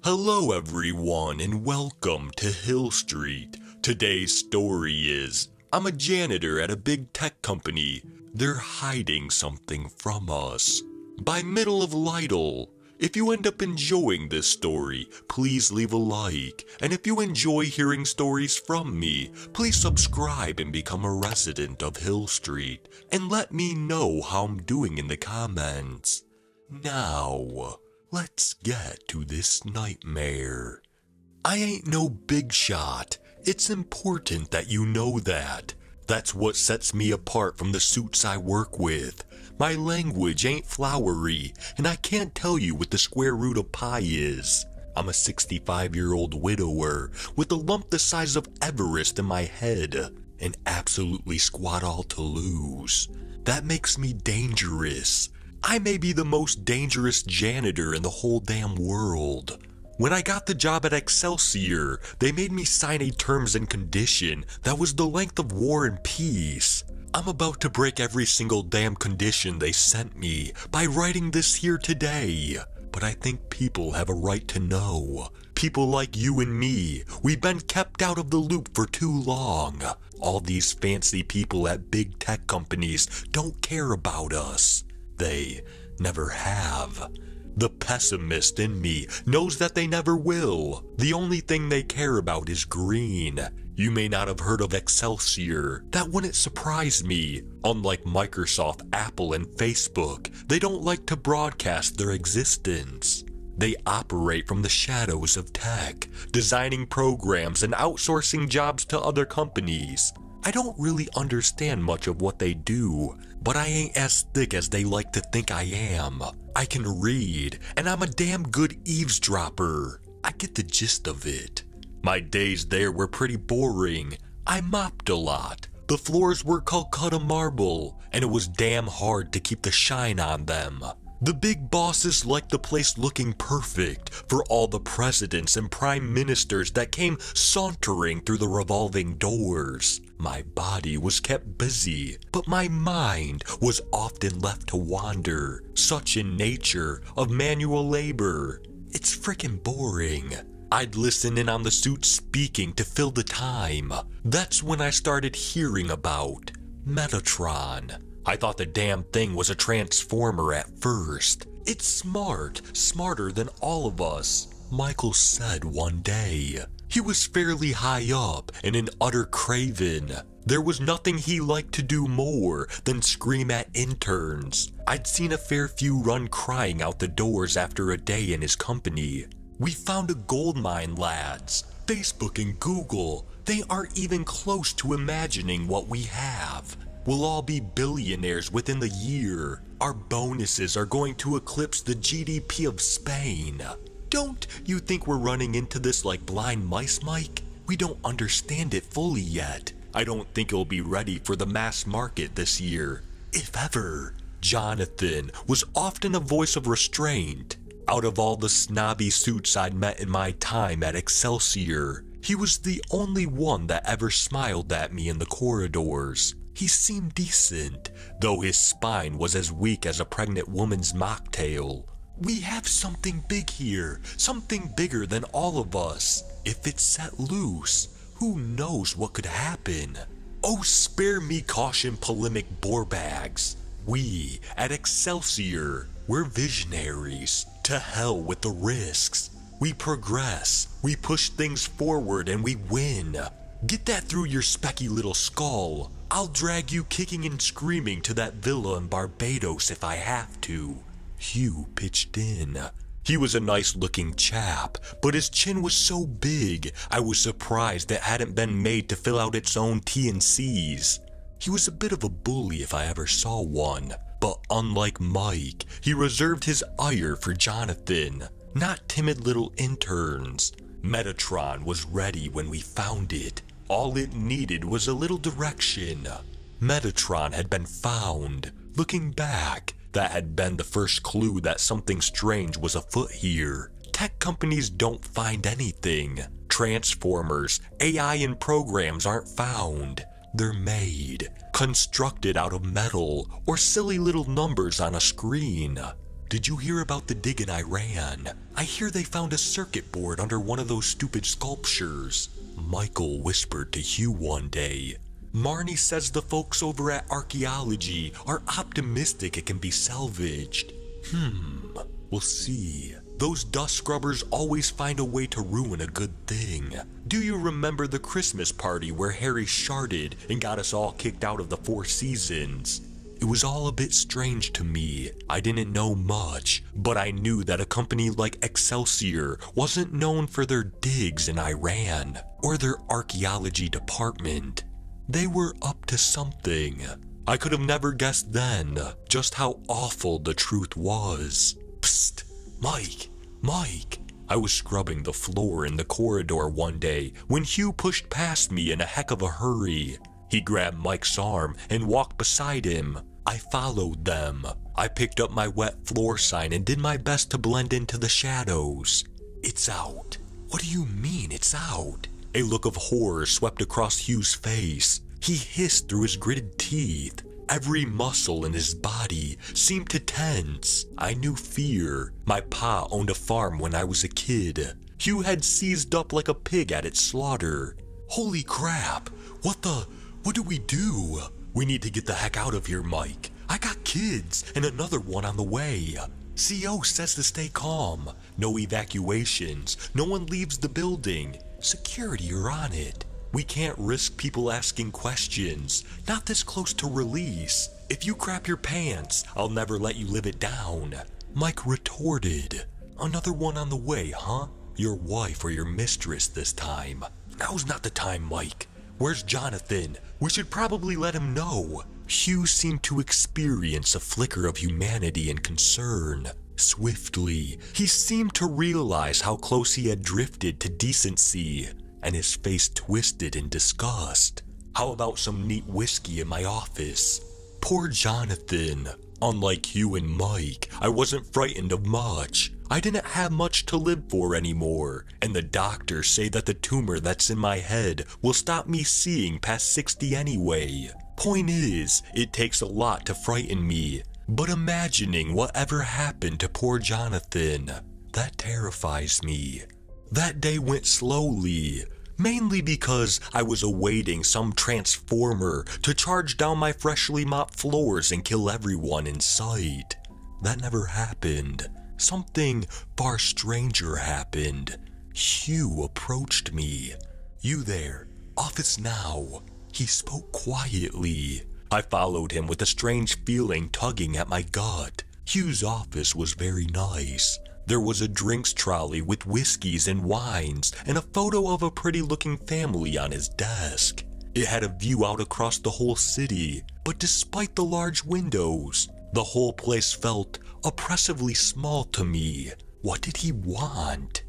Hello everyone and welcome to Hill Street. Today's story is, I'm a janitor at a big tech company. They're hiding something from us. By middle of Lytle. If you end up enjoying this story, please leave a like. And if you enjoy hearing stories from me, please subscribe and become a resident of Hill Street. And let me know how I'm doing in the comments. Now, let's get to this nightmare. I ain't no big shot. It's important that you know that. That's what sets me apart from the suits I work with. My language ain't flowery, and I can't tell you what the square root of pi is. I'm a 65-year-old widower with a lump the size of Everest in my head, and absolutely squat all to lose. That makes me dangerous. I may be the most dangerous janitor in the whole damn world. When I got the job at Excelsior, they made me sign a terms and condition that was the length of war and peace. I'm about to break every single damn condition they sent me by writing this here today. But I think people have a right to know. People like you and me, we've been kept out of the loop for too long. All these fancy people at big tech companies don't care about us. They never have. The pessimist in me knows that they never will. The only thing they care about is green. You may not have heard of Excelsior. That wouldn't surprise me. Unlike Microsoft, Apple, and Facebook, they don't like to broadcast their existence. They operate from the shadows of tech, designing programs and outsourcing jobs to other companies. I don't really understand much of what they do, but I ain't as thick as they like to think I am. I can read, and I'm a damn good eavesdropper. I get the gist of it. My days there were pretty boring. I mopped a lot. The floors were Calcutta marble, and it was damn hard to keep the shine on them. The big bosses liked the place looking perfect for all the presidents and prime ministers that came sauntering through the revolving doors. My body was kept busy, but my mind was often left to wander, such in nature of manual labor. It's frickin' boring. I'd listen in on the suit speaking to fill the time. That's when I started hearing about Metatron. I thought the damn thing was a transformer at first. It's smart, smarter than all of us, Michael said one day. He was fairly high up and an utter craven. There was nothing he liked to do more than scream at interns. I'd seen a fair few run crying out the doors after a day in his company. We found a gold mine, lads. Facebook and Google, they aren't even close to imagining what we have. We'll all be billionaires within the year. Our bonuses are going to eclipse the GDP of Spain. Don't you think we're running into this like blind mice, Mike? We don't understand it fully yet. I don't think it'll be ready for the mass market this year, if ever. Jonathan was often a voice of restraint. Out of all the snobby suits I'd met in my time at Excelsior, he was the only one that ever smiled at me in the corridors. He seemed decent, though his spine was as weak as a pregnant woman's mocktail. We have something big here, something bigger than all of us. If it's set loose, who knows what could happen? Oh, spare me caution, polemic borebags. We, at Excelsior, we're visionaries. To hell with the risks. We progress, we push things forward, and we win. Get that through your specky little skull. I'll drag you kicking and screaming to that villa in Barbados if I have to. Hugh pitched in. He was a nice-looking chap, but his chin was so big, I was surprised it hadn't been made to fill out its own T&Cs. He was a bit of a bully if I ever saw one, but unlike Mike, he reserved his ire for Jonathan, not timid little interns. Metatron was ready when we found it. All it needed was a little direction. Metatron had been found. Looking back, that had been the first clue that something strange was afoot here. Tech companies don't find anything. Transformers, AI, and programs aren't found. They're made, constructed out of metal or silly little numbers on a screen. did you hear about the dig in Iran? I hear they found a circuit board under one of those stupid sculptures. Michael whispered to Hugh one day. Marnie says the folks over at Archaeology are optimistic it can be salvaged. We'll see. Those dust scrubbers always find a way to ruin a good thing. Do you remember the Christmas party where Harry sharted and got us all kicked out of the Four Seasons? It was all a bit strange to me. I didn't know much, but I knew that a company like Excelsior wasn't known for their digs in Iran or their archaeology department. They were up to something. I could have never guessed then just how awful the truth was. Psst, Mike. I was scrubbing the floor in the corridor one day when Hugh pushed past me in a heck of a hurry. He grabbed Mike's arm and walked beside him. I followed them. I picked up my wet floor sign and did my best to blend into the shadows. It's out. What do you mean it's out? A look of horror swept across Hugh's face. He hissed through his gritted teeth. Every muscle in his body seemed to tense. I knew fear. My pa owned a farm when I was a kid. Hugh had seized up like a pig at its slaughter. Holy crap! What do we do? We need to get the heck out of here, Mike. I got kids and another one on the way. CO says to stay calm. No evacuations. No one leaves the building. Security are on it. We can't risk people asking questions. Not this close to release. If you crap your pants, I'll never let you live it down. Mike retorted. Another one on the way, huh? Your wife or your mistress this time. Now's not the time, Mike. Where's Jonathan? We should probably let him know. Hugh seemed to experience a flicker of humanity and concern. Swiftly, he seemed to realize how close he had drifted to decency, and his face twisted in disgust. How about some neat whiskey in my office? Poor Jonathan. Unlike you and Mike, I wasn't frightened of much. I didn't have much to live for anymore, and the doctors say that the tumor that's in my head will stop me seeing past 60 anyway. Point is, it takes a lot to frighten me, but imagining whatever happened to poor Jonathan, that terrifies me. That day went slowly, mainly because I was awaiting some transformer to charge down my freshly mopped floors and kill everyone in sight. That never happened. Something far stranger happened. Hugh approached me. You there, office now. He spoke quietly. I followed him with a strange feeling tugging at my gut. Hugh's office was very nice. There was a drinks trolley with whiskeys and wines and a photo of a pretty-looking family on his desk. It had a view out across the whole city, but despite the large windows, the whole place felt oppressively small to me. What did he want?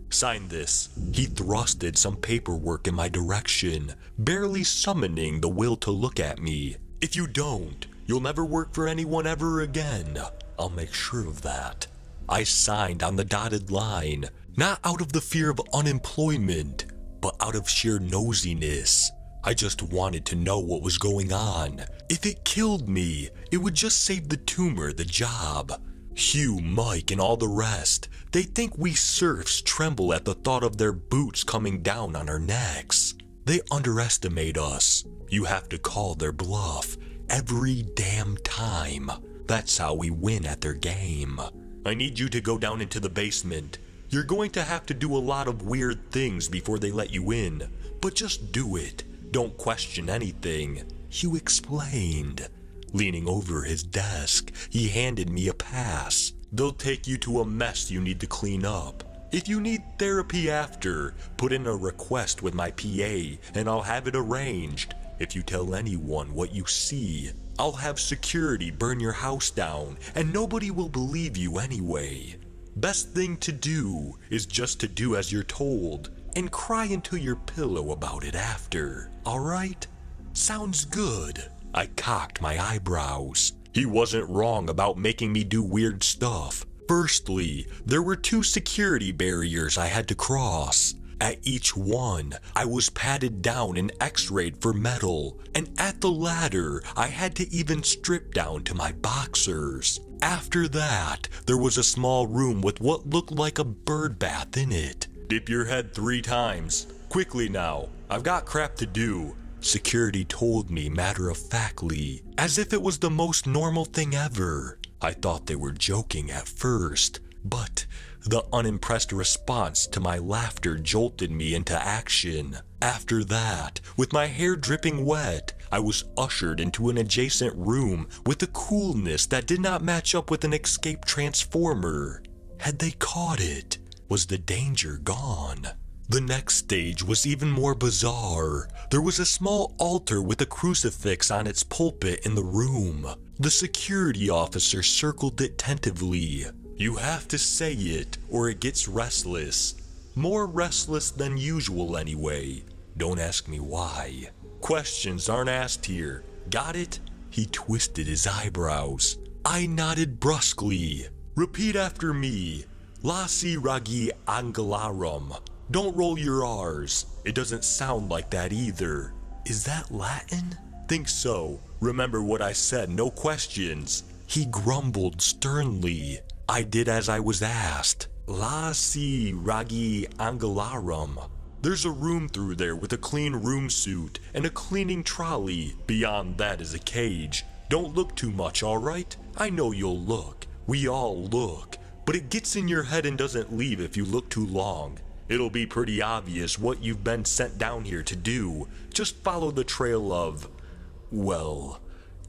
Sign this. He thrusted some paperwork in my direction, barely summoning the will to look at me. If you don't, you'll never work for anyone ever again. I'll make sure of that. I signed on the dotted line, not out of the fear of unemployment, but out of sheer nosiness. I just wanted to know what was going on. If it killed me, it would just save the tumor the job. Hugh, Mike, and all the rest, they think we serfs tremble at the thought of their boots coming down on our necks. They underestimate us. You have to call their bluff every damn time. That's how we win at their game. I need you to go down into the basement. You're going to have to do a lot of weird things before they let you in, but just do it. Don't question anything, Hugh explained. Leaning over his desk, he handed me a pass. They'll take you to a mess you need to clean up. If you need therapy after, put in a request with my PA and I'll have it arranged. If you tell anyone what you see, I'll have security burn your house down and nobody will believe you anyway. Best thing to do is just to do as you're told and cry into your pillow about it after, alright? Sounds good. I cocked my eyebrows. He wasn't wrong about making me do weird stuff. Firstly, there were 2 security barriers I had to cross. At each one, I was patted down and x-rayed for metal, and at the latter, I had to even strip down to my boxers. After that, there was a small room with what looked like a bird bath in it. Dip your head 3 times. Quickly now, I've got crap to do. Security told me matter-of-factly, as if it was the most normal thing ever. I thought they were joking at first, but the unimpressed response to my laughter jolted me into action. After that, with my hair dripping wet, I was ushered into an adjacent room with a coolness that did not match up with an escaped transformer. Had they caught it? Was the danger gone? The next stage was even more bizarre. There was a small altar with a crucifix on its pulpit in the room. The security officer circled it tentatively. You have to say it, or it gets restless. More restless than usual anyway. Don't ask me why. Questions aren't asked here. Got it? He twisted his eyebrows. I nodded brusquely. Repeat after me. Lasi ragi angelarum. Don't roll your R's. It doesn't sound like that either. Is that Latin? Think so. Remember what I said, no questions. He grumbled sternly. I did as I was asked. Lasi ragi angelarum. There's a room through there with a clean room suit and a cleaning trolley. Beyond that is a cage. Don't look too much, alright? I know you'll look. We all look. But it gets in your head and doesn't leave if you look too long. It'll be pretty obvious what you've been sent down here to do. Just follow the trail of... well,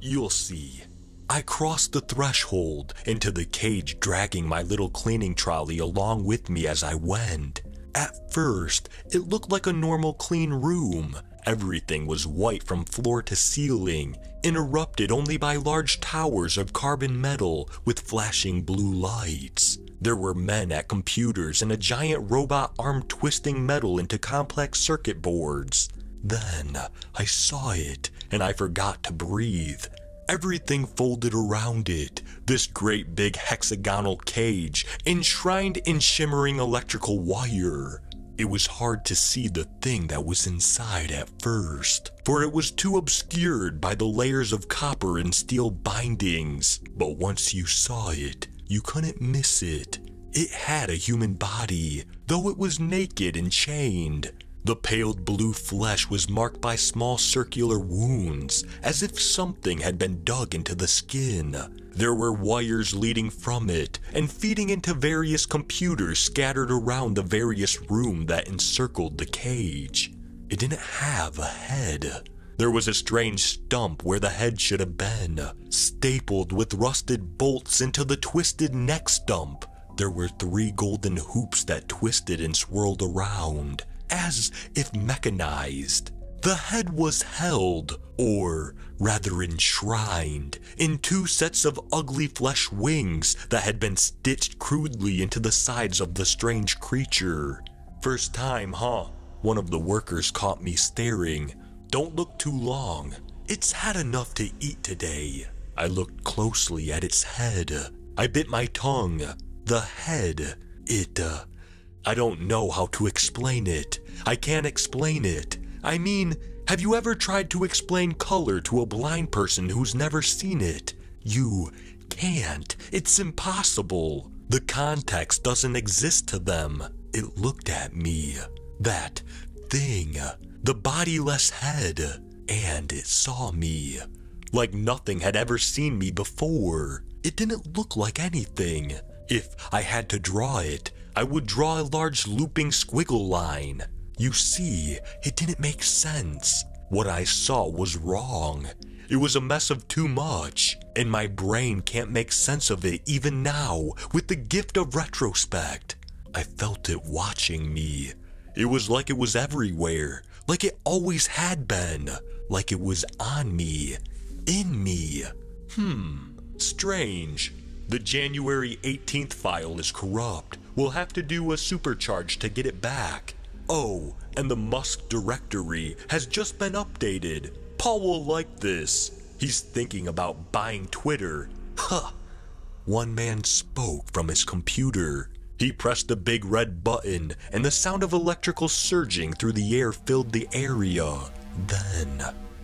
you'll see. I crossed the threshold into the cage, dragging my little cleaning trolley along with me as I went. At first, it looked like a normal clean room. Everything was white from floor to ceiling, interrupted only by large towers of carbon metal with flashing blue lights. There were men at computers and a giant robot arm twisting metal into complex circuit boards. Then, I saw it, and I forgot to breathe. Everything folded around it, this great big hexagonal cage, enshrined in shimmering electrical wire. It was hard to see the thing that was inside at first, for it was too obscured by the layers of copper and steel bindings. But once you saw it, you couldn't miss it. It had a human body, though it was naked and chained. The paled blue flesh was marked by small circular wounds, as if something had been dug into the skin. There were wires leading from it and feeding into various computers scattered around the various rooms that encircled the cage. It didn't have a head. There was a strange stump where the head should have been, stapled with rusted bolts into the twisted neck stump. There were 3 golden hoops that twisted and swirled around, as if mechanized. The head was held, or rather enshrined, in 2 sets of ugly flesh wings that had been stitched crudely into the sides of the strange creature. First time, huh? One of the workers caught me staring. Don't look too long. It's had enough to eat today. I looked closely at its head. I bit my tongue. The head, I don't know how to explain it. I can't explain it. I mean, have you ever tried to explain color to a blind person who's never seen it? You can't. It's impossible. The context doesn't exist to them. It looked at me. That thing. The bodiless head. And it saw me. Like nothing had ever seen me before. It didn't look like anything. If I had to draw it, I would draw a large looping squiggle line. You see, it didn't make sense. What I saw was wrong. It was a mess of too much, and my brain can't make sense of it even now with the gift of retrospect. I felt it watching me. It was like it was everywhere, like it always had been, like it was on me, in me. Strange. The January 18th file is corrupt. We'll have to do a supercharge to get it back. Oh, and the Musk directory has just been updated. Paul will like this. He's thinking about buying Twitter. Huh. One man spoke from his computer. He pressed the big red button, and the sound of electrical surging through the air filled the area. Then,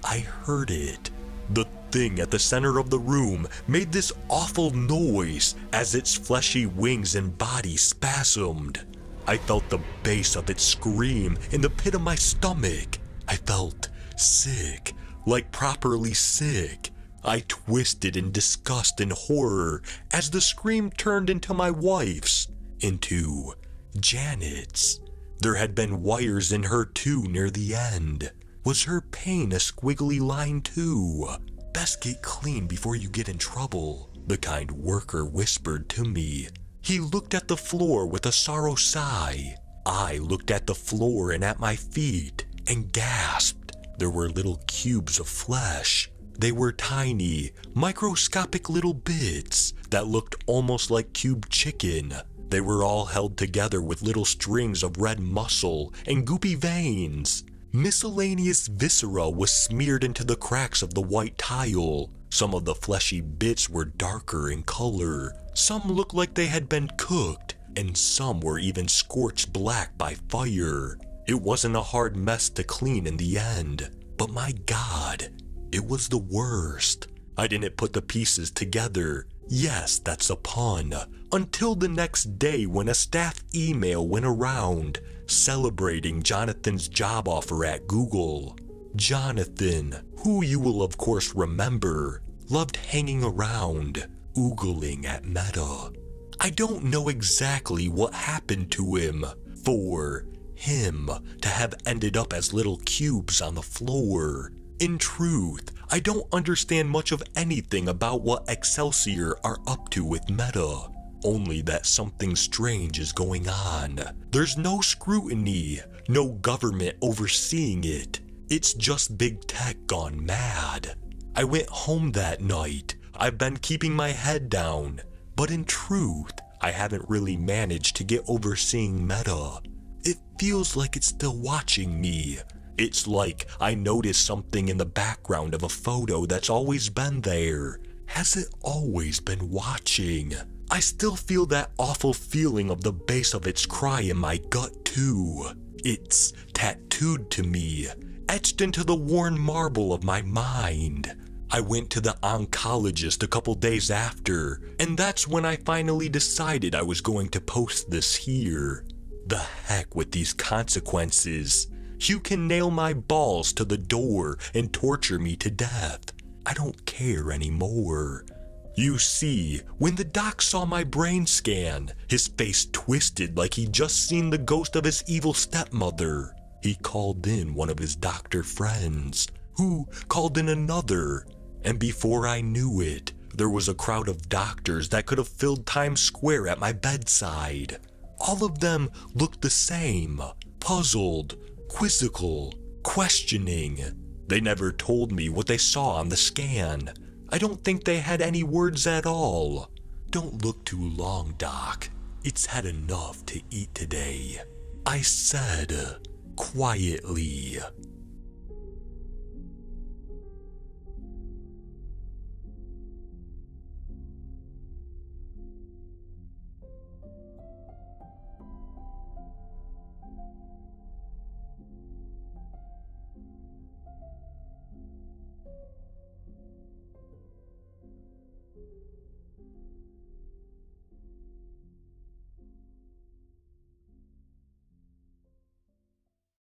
I heard it. The thing at the center of the room made this awful noise as its fleshy wings and body spasmed. I felt the bass of it scream in the pit of my stomach. I felt sick, like properly sick. I twisted in disgust and horror as the scream turned into my wife's, into Janet's. There had been wires in her too near the end. Was her pain a squiggly line too? Best get clean before you get in trouble, the kind worker whispered to me. He looked at the floor with a sorrow sigh. I looked at the floor and at my feet and gasped. There were little cubes of flesh. They were tiny, microscopic little bits that looked almost like cubed chicken. They were all held together with little strings of red muscle and goopy veins. Miscellaneous viscera was smeared into the cracks of the white tile. Some of the fleshy bits were darker in color. Some looked like they had been cooked, and some were even scorched black by fire. It wasn't a hard mess to clean in the end, but my God, it was the worst. I didn't put the pieces together. Yes, that's a pun. Until the next day when a staff email went around celebrating Jonathan's job offer at Google. Jonathan, who you will of course remember, loved hanging around, oogling at Meta. I don't know exactly what happened to him for him to have ended up as little cubes on the floor. In truth, I don't understand much of anything about what Excelsior are up to with Meta. Only that something strange is going on. There's no scrutiny, no government overseeing it. It's just big tech gone mad. I went home that night. I've been keeping my head down, but in truth, I haven't really managed to get over seeing Meta. It feels like it's still watching me. It's like I noticed something in the background of a photo that's always been there. Has it always been watching? I still feel that awful feeling of the bass of its cry in my gut too. It's tattooed to me, etched into the worn marble of my mind. I went to the oncologist a couple days after, and that's when I finally decided I was going to post this here. The heck with these consequences. You can nail my balls to the door and torture me to death. I don't care anymore. You see, when the doc saw my brain scan, his face twisted like he'd just seen the ghost of his evil stepmother. He called in one of his doctor friends, who called in another, and before I knew it, there was a crowd of doctors that could have filled Times Square at my bedside. All of them looked the same, puzzled, quizzical, questioning. They never told me what they saw on the scan. I don't think they had any words at all. Don't look too long, Doc. It's had enough to eat today, I said, quietly.